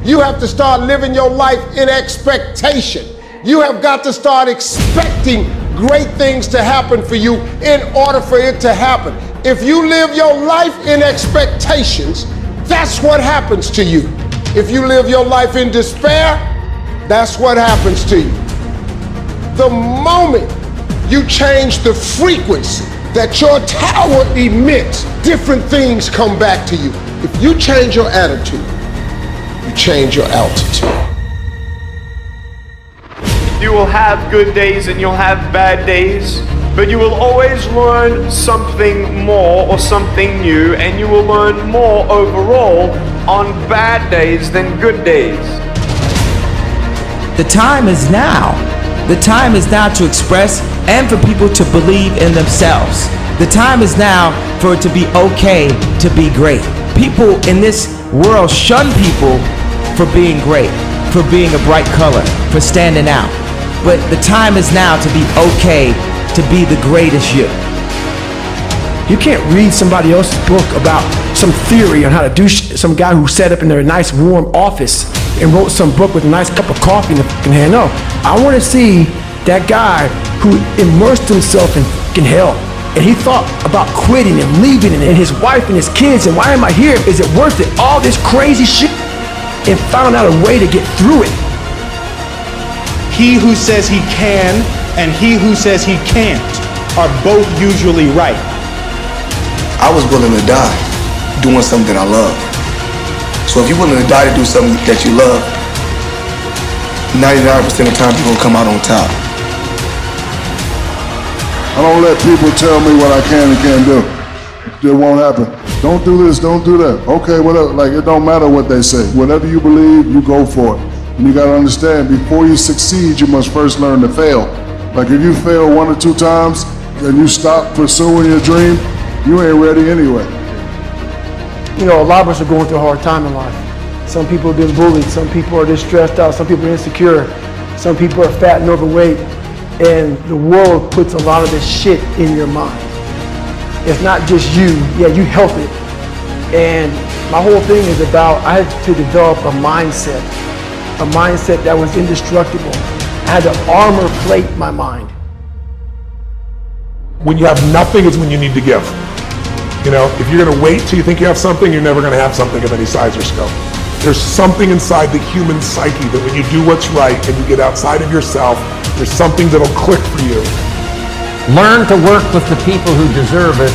You have to start living your life in expectation. You have got to start expecting great things to happen for you in order for it to happen. If you live your life in expectations, that's what happens to you. If you live your life in despair, that's what happens to you. The moment you change the frequency that your tower emits, different things come back to you. If you change your attitude, you change your altitude. You will have good days and you'll have bad days, but you will always learn something more or something new, and you will learn more overall on bad days than good days. The time is now. The time is now to express and for people to believe in themselves. The time is now for it to be okay to be great. People in this world shun people for being great, for being a bright color, for standing out. But the time is now to be okay to be the greatest you. You can't read somebody else's book about some theory on how to do some guy who sat up in their nice warm office and wrote some book with a nice cup of coffee in the fucking hand. No, I want to see that guy who immersed himself in fucking hell. And he thought about quitting and leaving and his wife and his kids, and why am I here? Is it worth it? All this crazy shit, and found out a way to get through it. He who says he can and he who says he can't are both usually right. I was willing to die doing something that I love. So if you're willing to die to do something that you love, 99% of the time you're gonna come out on top. I don't let people tell me what I can and can't do. It won't happen. Don't do this, don't do that. Okay, whatever. Like, it don't matter what they say. Whatever you believe, you go for it. And you gotta understand, before you succeed, you must first learn to fail. Like, if you fail 1 or 2 times and you stop pursuing your dream, you ain't ready anyway. You know, a lot of us are going through a hard time in life. Some people have been bullied, some people are just stressed out, some people are insecure, some people are fat and overweight, and the world puts a lot of this shit in your mind. It's not just you, yeah, you help it. And my whole thing is about, I had to develop a mindset that was indestructible. I had to armor plate my mind. When you have nothing is when you need to give. You know, if you're gonna wait till you think you have something, you're never gonna have something of any size or scope. There's something inside the human psyche that when you do what's right and you get outside of yourself, there's something that'll click for you. Learn to work with the people who deserve it,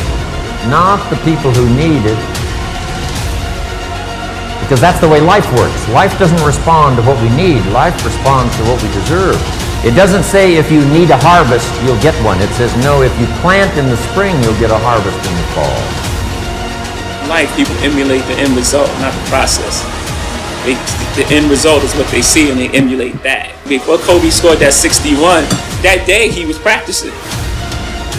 not the people who need it. Because that's the way life works. Life doesn't respond to what we need. Life responds to what we deserve. It doesn't say if you need a harvest, you'll get one. It says, no, if you plant in the spring, you'll get a harvest in the fall. Life, people emulate the end result, not the process. The end result is what they see, and they emulate that. Before Kobe scored that 61, that day he was practicing.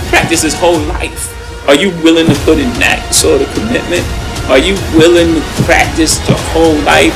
Practice his whole life. Are you willing to put in that sort of commitment? Are you willing to practice the whole life